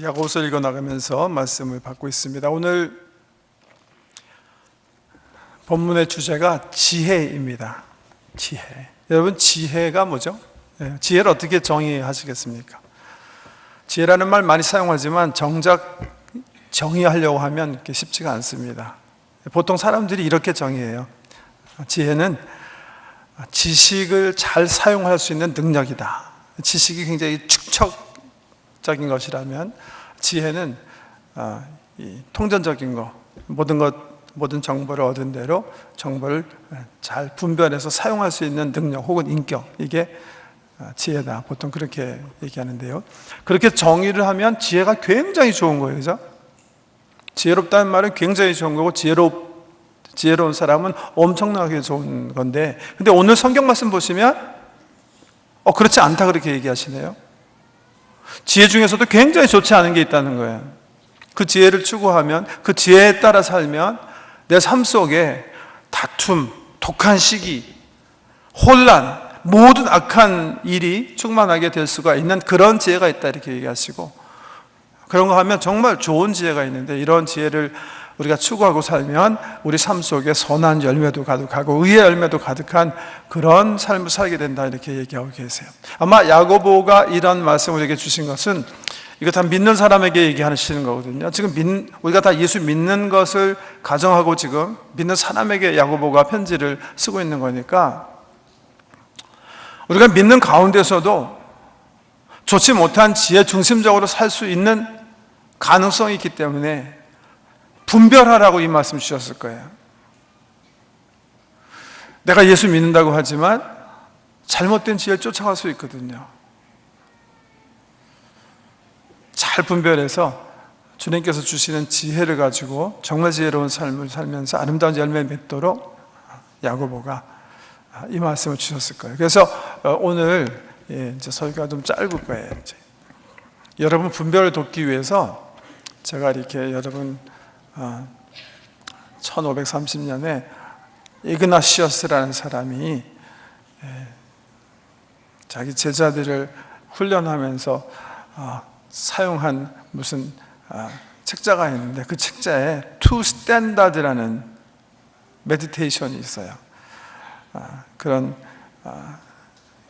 야고보서 읽어나가면서 말씀을 받고 있습니다. 오늘 본문의 주제가 지혜입니다. 지혜. 여러분, 지혜가 뭐죠? 지혜를 어떻게 정의하시겠습니까? 지혜라는 말 많이 사용하지만 정작 정의하려고 하면 쉽지가 않습니다. 보통 사람들이 이렇게 정의해요. 지혜는 지식을 잘 사용할 수 있는 능력이다. 지식이 굉장히 축척적인 것이라면 지혜는 통전적인 것, 모든 정보를 얻은 대로 정보를 잘 분별해서 사용할 수 있는 능력 혹은 인격, 이게 지혜다. 보통 그렇게 얘기하는데요. 그렇게 정의를 하면 지혜가 굉장히 좋은 거예요. 그죠? 지혜롭다는 말은 굉장히 좋은 거고 지혜로운 사람은 엄청나게 좋은 건데, 근데 오늘 성경 말씀 보시면 그렇지 않다 그렇게 얘기하시네요. 지혜 중에서도 굉장히 좋지 않은 게 있다는 거예요. 그 지혜를 추구하면, 그 지혜에 따라 살면 내 삶 속에 다툼, 독한 시기, 혼란, 모든 악한 일이 충만하게 될 수가 있는 그런 지혜가 있다 이렇게 얘기하시고, 그런 거 하면 정말 좋은 지혜가 있는데, 이런 지혜를 우리가 추구하고 살면 우리 삶 속에 선한 열매도 가득하고 의의 열매도 가득한 그런 삶을 살게 된다 이렇게 얘기하고 계세요. 아마 야고보가 이런 말씀을 우리에게 주신 것은 이거 다 믿는 사람에게 얘기하시는 거거든요. 지금 우리가 다 예수 믿는 것을 가정하고 지금 믿는 사람에게 야고보가 편지를 쓰고 있는 거니까, 우리가 믿는 가운데서도 좋지 못한 지혜 중심적으로 살 수 있는 가능성이 있기 때문에 분별하라고 이 말씀 주셨을 거예요. 내가 예수 믿는다고 하지만 잘못된 지혜를 쫓아갈 수 있거든요. 잘 분별해서 주님께서 주시는 지혜를 가지고 정말 지혜로운 삶을 살면서 아름다운 열매를 맺도록 야고보가 이 말씀을 주셨을 거예요. 그래서 오늘 이제 설교가 좀 짧을 거예요. 이제 여러분 분별을 돕기 위해서 제가 이렇게 여러분 1530년에 이그나시어스라는 사람이 자기 제자들을 훈련하면서 사용한 무슨 책자가 있는데, 그 책자에 To Stand라는 메디테이션이 있어요. 그런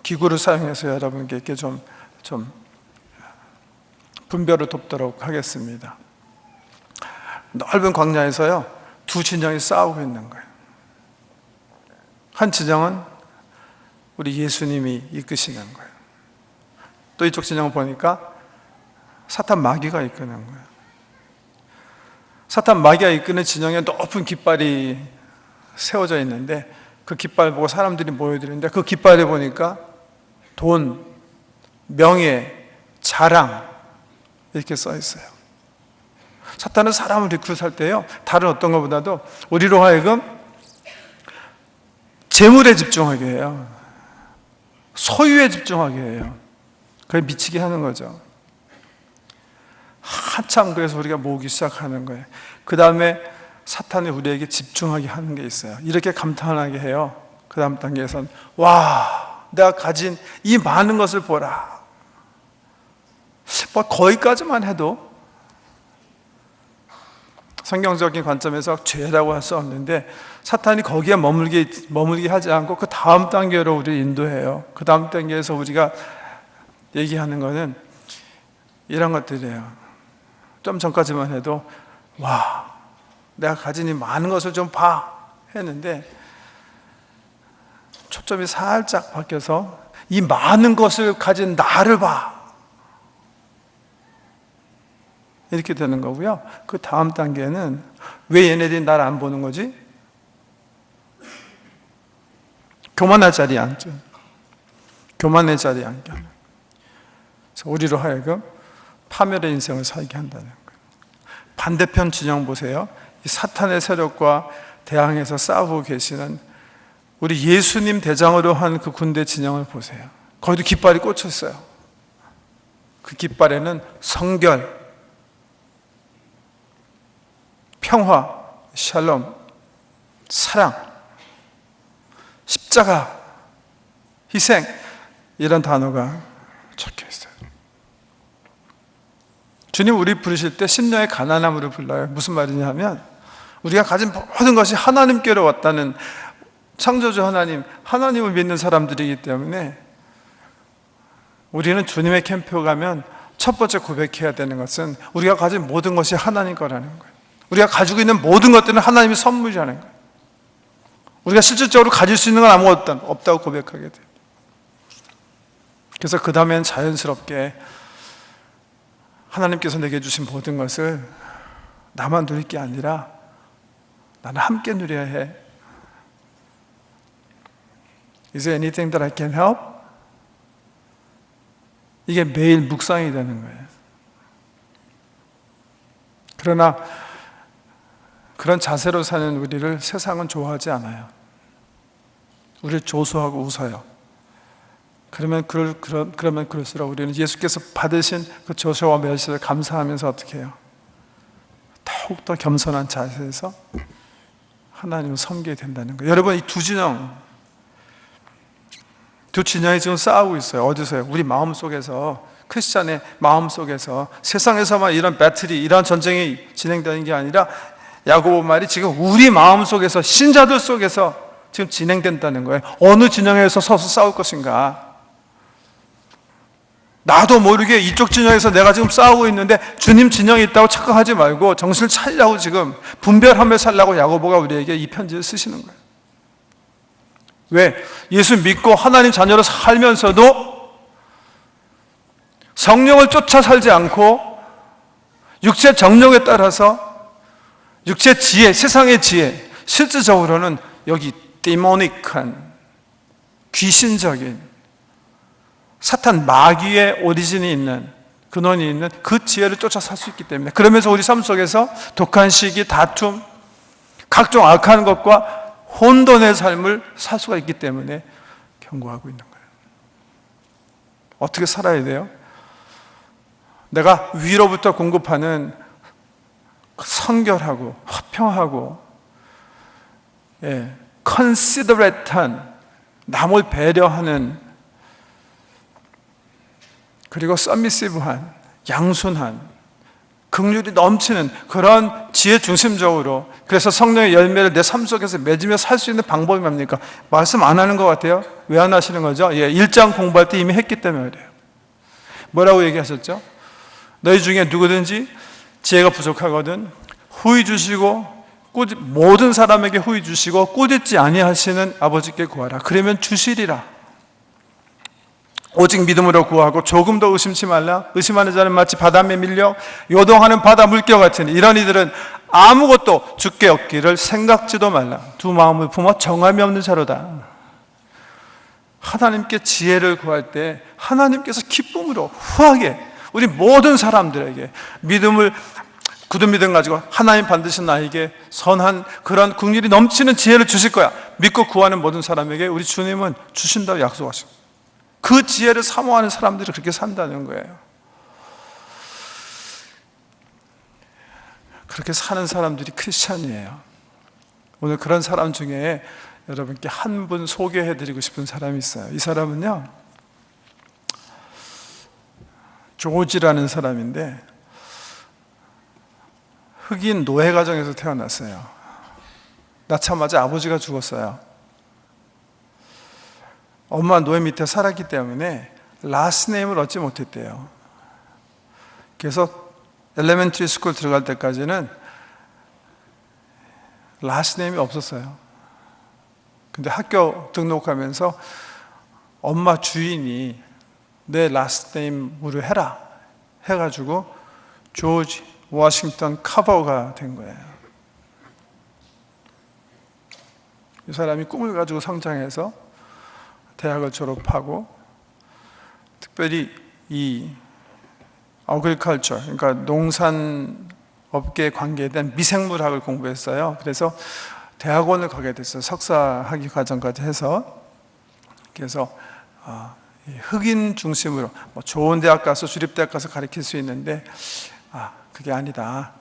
기구를 사용해서 여러분께 이렇게 좀 분별을 돕도록 하겠습니다. 넓은 광야에서요, 두 진영이 싸우고 있는 거예요. 한 진영은 우리 예수님이 이끄시는 거예요. 또 이쪽 진영을 보니까 사탄 마귀가 이끄는 거예요. 사탄 마귀가 이끄는 진영에 높은 깃발이 세워져 있는데, 그 깃발 보고 사람들이 모여드는데, 그 깃발에 보니까 돈, 명예, 자랑 이렇게 써 있어요. 사탄은 사람을 리크루트할 때요, 다른 어떤 것보다도 우리로 하여금 재물에 집중하게 해요. 소유에 집중하게 해요. 그게 미치게 하는 거죠. 한참 그래서 우리가 모으기 시작하는 거예요. 그 다음에 사탄이 우리에게 집중하게 하는 게 있어요. 이렇게 감탄하게 해요. 그 다음 단계에서는 와, 내가 가진 이 많은 것을 보라. 거기까지만 해도 성경적인 관점에서 죄라고 할 수 없는데, 사탄이 거기에 머물게 하지 않고 그 다음 단계로 우리를 인도해요. 그 다음 단계에서 우리가 얘기하는 거는 이런 것들이에요. 좀 전까지만 해도 와, 내가 가진 이 많은 것을 좀 봐 했는데, 초점이 살짝 바뀌어서 이 많은 것을 가진 나를 봐, 이렇게 되는 거고요. 그 다음 단계는 왜 얘네들이 나를 안 보는 거지? 교만할 자리에 앉죠. 교만의 자리에 앉게 하는. 그래서 우리로 하여금 파멸의 인생을 살게 한다는 거예요. 반대편 진영 보세요. 이 사탄의 세력과 대항해서 싸우고 계시는 우리 예수님 대장으로 한 그 군대 진영을 보세요. 거기도 깃발이 꽂혀 있어요. 그 깃발에는 성결, 평화, 샬롬, 사랑, 십자가, 희생, 이런 단어가 적혀 있어요. 주님 우리 부르실 때 심령의 가난함으로 불러요. 무슨 말이냐면 우리가 가진 모든 것이 하나님께로 왔다는 창조주 하나님을 믿는 사람들이기 때문에 우리는 주님의 캠프에 가면 첫 번째 고백해야 되는 것은 우리가 가진 모든 것이 하나님 거라는 거예요. 우리가 가지고 있는 모든 것들은 하나님의 선물이라는 거예요. 우리가 실질적으로 가질 수 있는 건 아무것도 없다고 고백하게 돼요. 그래서 그 다음엔 자연스럽게 하나님께서 내게 주신 모든 것을 나만 누릴 게 아니라 나는 함께 누려야 해. Is there anything that I can help? 이게 매일 묵상이 되는 거예요. 그러나 그런 자세로 사는 우리를 세상은 좋아하지 않아요. 우리를 조소하고 웃어요. 그러면 그럴수록 우리는 예수께서 받으신 그 조소와 멸시를 감사하면서 어떻게 해요? 더욱더 겸손한 자세에서 하나님을 섬기게 된다는 거예요. 여러분, 이 두 진영이 지금 싸우고 있어요. 어디서요? 우리 마음속에서, 크리스찬의 마음속에서. 세상에서만 이런 배틀이, 이런 전쟁이 진행되는 게 아니라 야고보 말이 지금 우리 마음속에서, 신자들 속에서 지금 진행된다는 거예요. 어느 진영에서 서서 싸울 것인가? 나도 모르게 이쪽 진영에서 내가 지금 싸우고 있는데 주님 진영이 있다고 착각하지 말고 정신을 차리라고, 지금 분별하며 살라고 야고보가 우리에게 이 편지를 쓰시는 거예요. 왜? 예수 믿고 하나님 자녀로 살면서도 성령을 쫓아 살지 않고 육체 정욕에 따라서, 육체 지혜, 세상의 지혜, 실질적으로는 여기 데모닉한, 귀신적인, 사탄 마귀의 오리진이 있는, 근원이 있는 그 지혜를 쫓아 살 수 있기 때문에, 그러면서 우리 삶 속에서 독한 시기, 다툼, 각종 악한 것과 혼돈의 삶을 살 수가 있기 때문에 경고하고 있는 거예요. 어떻게 살아야 돼요? 내가 위로부터 공급하는 성결하고 화평하고 컨시더레이트한, 남을 배려하는, 그리고 서미시브한, 양순한, 긍휼이 넘치는 그런 지혜 중심적으로, 그래서 성령의 열매를 내 삶 속에서 맺으며 살 수 있는 방법이 뭡니까? 말씀 안 하는 것 같아요? 왜 안 하시는 거죠? 1장 공부할 때 이미 했기 때문에 그래요. 뭐라고 얘기하셨죠? 너희 중에 누구든지 지혜가 부족하거든 후히 주시고, 모든 사람에게 후히 주시고 꾸짖지 아니하시는 아버지께 구하라. 그러면 주시리라. 오직 믿음으로 구하고 조금도 의심치 말라. 의심하는 자는 마치 바닷물에 밀려 요동하는 바다 물결 같으니 이런 이들은 아무것도 주께 얻기를 생각지도 말라. 두 마음을 품어 정함이 없는 자로다. 하나님께 지혜를 구할 때 하나님께서 기쁨으로 후하게 우리 모든 사람들에게 믿음을, 굳은 믿음 가지고 하나님 반드시 나에게 선한 그런 긍휼이 넘치는 지혜를 주실 거야, 믿고 구하는 모든 사람에게 우리 주님은 주신다고 약속하십니다. 그 지혜를 사모하는 사람들이 그렇게 산다는 거예요. 그렇게 사는 사람들이 크리스찬이에요. 오늘 그런 사람 중에 여러분께 한 분 소개해드리고 싶은 사람이 있어요. 이 사람은요, 조지라는 사람인데 흑인 노예 가정에서 태어났어요. 낳자마자 아버지가 죽었어요. 엄마 노예 밑에 살았기 때문에 라스트 네임을 얻지 못했대요. 그래서 엘레멘터리 스쿨 들어갈 때까지는 라스트 네임이 없었어요. 근데 학교 등록하면서 엄마 주인이 내 라스트 네임으로 해라 해가지고 조지 워싱턴 카버가 된 거예요. 이 사람이 꿈을 가지고 성장해서 대학을 졸업하고, 특별히 이 어그리컬처, 그러니까 농산업계에 관계된 미생물학을 공부했어요. 그래서 대학원을 가게 됐어요. 석사학위 과정까지 해서. 그래서 흑인 중심으로 좋은 대학 가서, 주립대학 가서 가르칠 수 있는데 그게 아니다.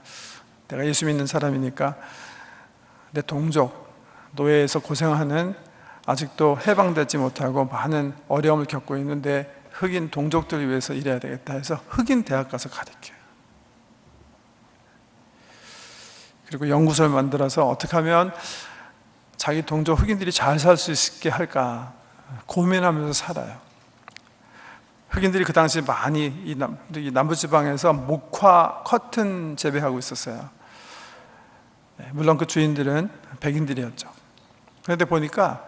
내가 예수 믿는 사람이니까 내 동족, 노예에서 고생하는, 아직도 해방되지 못하고 많은 어려움을 겪고 있는데 흑인 동족들을 위해서 일해야 되겠다 해서 흑인 대학 가서 가르쳐요. 그리고 연구소를 만들어서 어떻게 하면 자기 동족 흑인들이 잘 살 수 있게 할까 고민하면서 살아요. 흑인들이 그 당시 많이 이 남부지방에서 목화 커튼 재배하고 있었어요. 물론 그 주인들은 백인들이었죠. 그런데 보니까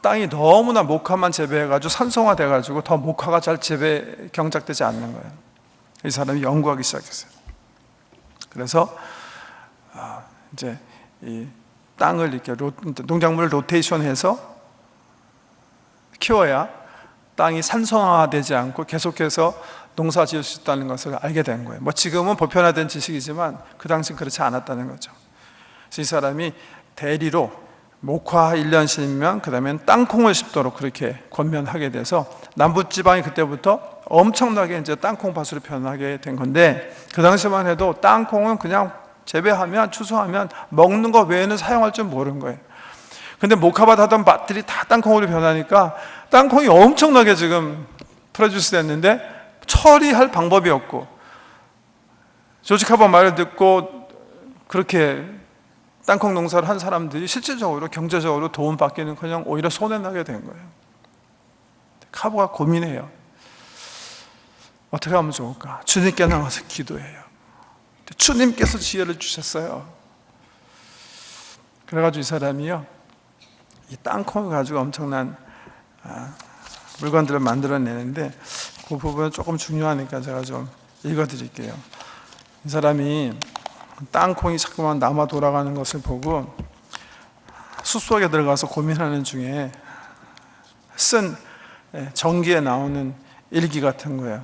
땅이 너무나 목화만 재배해가지고 산성화돼가지고 더 목화가 잘 재배 경작되지 않는 거예요. 이 사람이 연구하기 시작했어요. 그래서 이제 이 땅을 이렇게 농작물을 로테이션해서 키워야 땅이 산성화되지 않고 계속해서 농사 지을 수 있다는 것을 알게 된 거예요. 뭐 지금은 보편화된 지식이지만 그 당시는 그렇지 않았다는 거죠. 그래서 이 사람이 대리로 목화 1년 심으면 그 다음엔 땅콩을 심도록 그렇게 권면하게 돼서 남부지방이 그때부터 엄청나게 이제 땅콩 밭으로 변하게 된 건데, 그 당시만 해도 땅콩은 그냥 재배하면 추수하면 먹는 거 외에는 사용할 줄 모르는 거예요. 근데 목화밭 하던 밭들이 다 땅콩으로 변하니까 땅콩이 엄청나게 지금 프로듀스 됐는데 처리할 방법이 없고, 조지 카버 말을 듣고 그렇게 땅콩 농사를 한 사람들이 실질적으로 경제적으로 도움받기는 그냥 오히려 손해나게 된 거예요. 카버가 고민해요. 어떻게 하면 좋을까? 주님께 나가서 기도해요. 주님께서 지혜를 주셨어요. 그래가지고 이 사람이요, 이 땅콩을 가지고 엄청난 물건들을 만들어내는데, 그 부분은 조금 중요하니까 제가 좀 읽어드릴게요. 이 사람이 땅콩이 자꾸만 남아 돌아가는 것을 보고 숲속에 들어가서 고민하는 중에 쓴 전기에 나오는 일기 같은 거예요.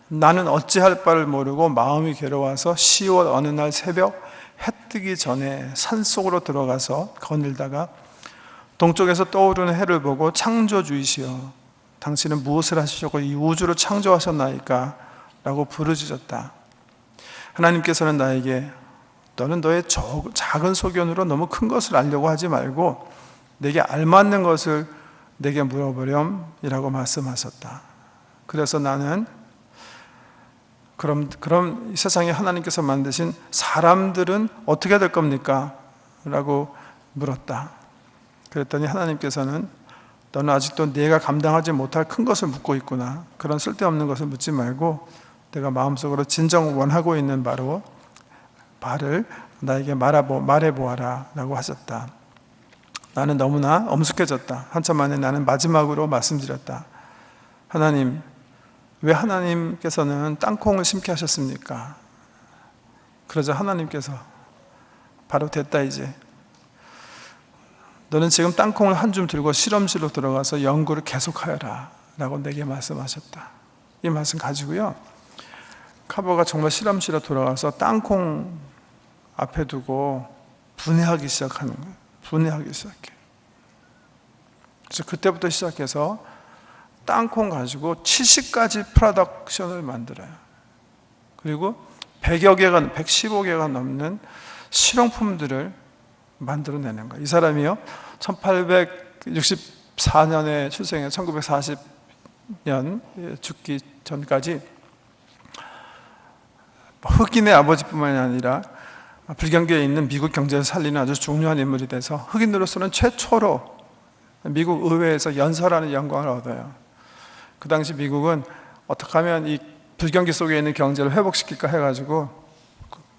나는 어찌할 바를 모르고 마음이 괴로워서 10월 어느 날 새벽 해 뜨기 전에 산속으로 들어가서 거닐다가 동쪽에서 떠오르는 해를 보고 창조주이시여, 당신은 무엇을 하시려고 이 우주를 창조하셨나이까? 라고 부르짖었다. 하나님께서는 나에게 너는 너의 작은 소견으로 너무 큰 것을 알려고 하지 말고 내게 알맞는 것을 내게 물어보렴 이라고 말씀하셨다. 그래서 나는 그럼 이 세상에 하나님께서 만드신 사람들은 어떻게 될 겁니까? 라고 물었다. 그랬더니 하나님께서는 너는 아직도 내가 감당하지 못할 큰 것을 묻고 있구나. 그런 쓸데없는 것을 묻지 말고 내가 마음속으로 진정 원하고 있는 바를 나에게 말해보아라 라고 하셨다. 나는 너무나 엄숙해졌다. 한참 만에 나는 마지막으로 말씀드렸다. 하나님, 왜 하나님께서는 땅콩을 심게 하셨습니까? 그러자 하나님께서 바로 됐다 이제. 너는 지금 땅콩을 한 줌 들고 실험실로 들어가서 연구를 계속하여라 라고 내게 말씀하셨다. 이 말씀 가지고요, 카버가 정말 실험실에 돌아가서 땅콩 앞에 두고 분해하기 시작하는 거예요. 분해하기 시작해. 그래서 그때부터 시작해서 땅콩 가지고 70가지 프로덕션을 만들어요. 그리고 115개가 넘는 실용품들을 만들어내는 거예요. 이 사람이요, 1864년에 출생해 1940년 죽기 전까지 흑인의 아버지뿐만이 아니라 불경교에 있는 미국 경제를 살리는 아주 중요한 인물이 돼서 흑인으로서는 최초로 미국 의회에서 연설하는 영광을 얻어요. 그 당시 미국은 어떻게 하면 이 불경기 속에 있는 경제를 회복시킬까 해가지고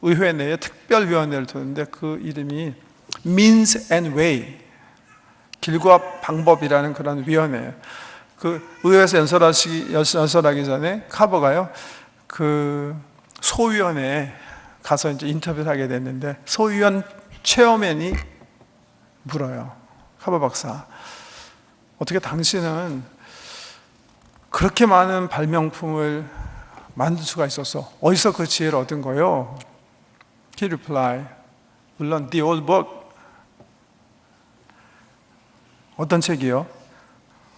의회 내에 특별위원회를 두는데 그 이름이 Means and Way, 길과 방법이라는 그런 위원회예요. 그 의회에서 연설하기 전에 카버가요, 그 소위원회에 가서 이제 인터뷰를 하게 됐는데 소위원 체어맨이 물어요. 카버 박사, 어떻게 당신은 그렇게 많은 발명품을 만들 수가 있었어? 어디서 그 지혜를 얻은 거요? He replied, 물론 the old book. 어떤 책이요?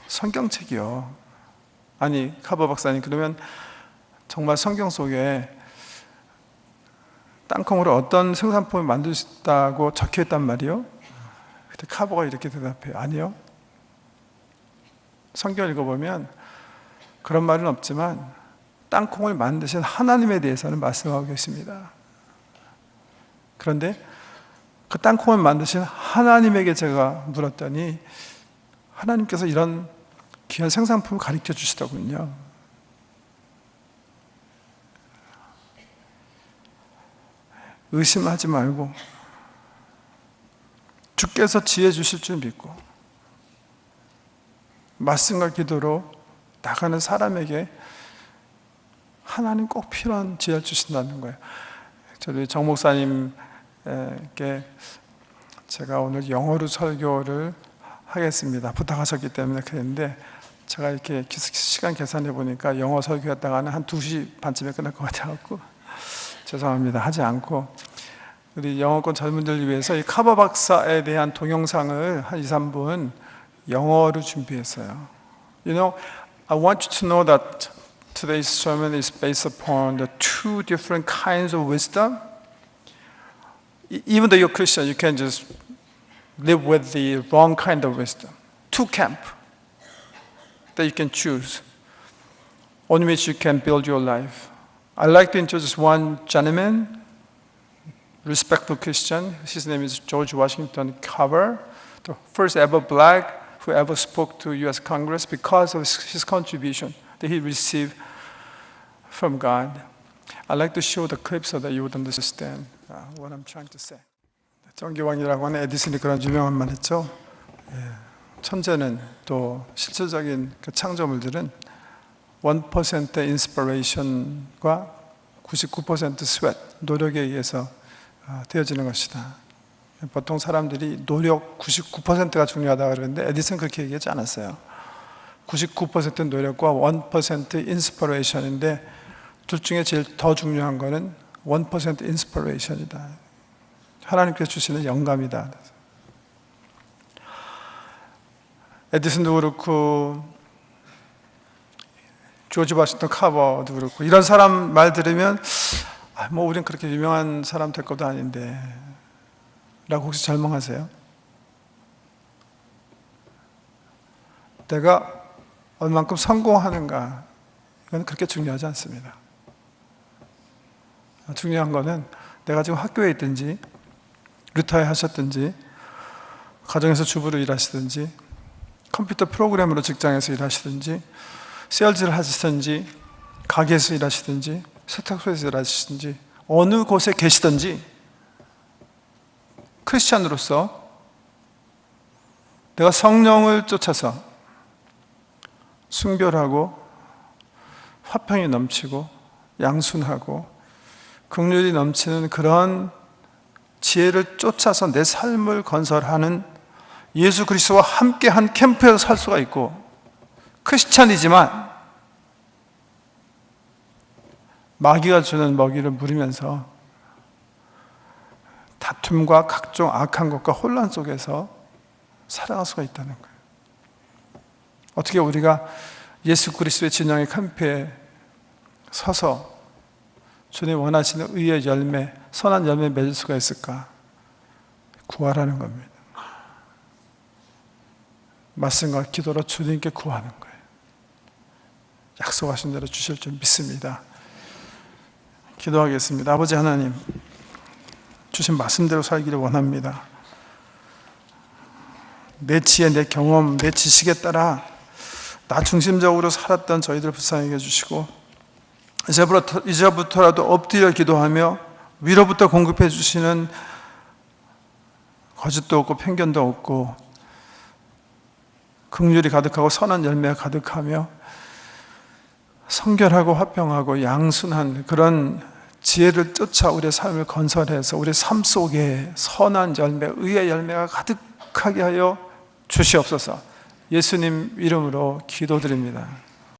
성경책이요. 아니 카버 박사님, 그러면 정말 성경 속에 땅콩으로 어떤 생산품을 만들 수 있다고 적혀있단 말이요? 그때 카버가 이렇게 대답해요. 아니요, 성경 읽어보면 그런 말은 없지만 땅콩을 만드신 하나님에 대해서는 말씀하고 계십니다. 그런데 그 땅콩을 만드신 하나님에게 제가 물었더니 하나님께서 이런 귀한 생산품을 가르쳐 주시더군요. 의심하지 말고 주께서 지혜 주실 줄 믿고 말씀과 기도로 나가는 사람에게 하나님 꼭 필요한 지혜를 주신다는 거예요. 저희 정 목사님께 제가 오늘 영어로 설교를 하겠습니다 부탁하셨기 때문에 그랬는데, 제가 이렇게 시간 계산해 보니까 영어 설교했다가는 한 2시 반쯤에 끝날 것 같아갖고 죄송합니다. 하지 않고 우리 영어권 젊은들 위해서 이 카버 박사에 대한 동영상을 한 2, 3분 영어로 준비했어요. You know, I want you to know that today's sermon is based upon the two different kinds of wisdom. Even though you're Christian, you can just live with the wrong kind of wisdom. Two camps that you can choose on which you can build your life. I'd like to introduce one gentleman, respectful Christian. His name is George Washington Carver, the first ever black who ever spoke to U.S. Congress because of his contribution that he received from God. I'd like to show the clip so that you would understand what I'm trying to say. 정기왕이라고 하는 에디슨이 그런 유명한 말 했죠. 천재는 또 실질적인 그 창조물들은 1% 인스피레이션과 99% 스웨트, 노력에 의해서 되어지는 것이다. 보통 사람들이 노력 99%가 중요하다고 그러는데 에디슨 그렇게 얘기하지 않았어요. 99% 노력과 1% 인스피레이션인데 둘 중에 제일 더 중요한 거는 1% 인스피레이션이다. 하나님께서 주시는 영감이다. 에디슨도 그렇고 조지 워싱턴 카버도 그렇고 이런 사람 말 들으면 뭐 우린 그렇게 유명한 사람 될 것도 아닌데 라고 혹시 절망하세요? 내가 얼만큼 성공하는가 이건 그렇게 중요하지 않습니다. 중요한 거는 내가 지금 학교에 있든지 리타이어 하셨든지 가정에서 주부로 일하시든지 컴퓨터 프로그래머로 직장에서 일하시든지 세일즈를 하시든지 가게에서 일하시든지 세탁소에서 일하시든지 어느 곳에 계시든지 크리스찬으로서 내가 성령을 쫓아서 순결하고 화평이 넘치고 양순하고 긍휼이 넘치는 그런 지혜를 쫓아서 내 삶을 건설하는 예수 그리스도와 함께한 캠프에서 살 수가 있고, 크리스찬이지만 마귀가 주는 먹이를 물으면서 다툼과 각종 악한 것과 혼란 속에서 살아갈 수가 있다는 거예요. 어떻게 우리가 예수 그리스도의 진영의 캠프에 서서 주님 원하시는 의의 열매, 선한 열매 맺을 수가 있을까? 구하라는 겁니다. 말씀과 기도로 주님께 구하는 거예요. 약속하신 대로 주실 줄 믿습니다. 기도하겠습니다. 아버지 하나님, 주신 말씀대로 살기를 원합니다. 내 지혜, 내 경험, 내 지식에 따라 나 중심적으로 살았던 저희들 불쌍히 해주시고 이제부터라도 엎드려 기도하며 위로부터 공급해 주시는 거짓도 없고 편견도 없고 긍휼이 가득하고 선한 열매가 가득하며 성결하고 화평하고 양순한 그런 지혜를 쫓아 우리의 삶을 건설해서 우리 삶 속에 선한 열매, 의의 열매가 가득하게 하여 주시옵소서. 예수님 이름으로 기도드립니다.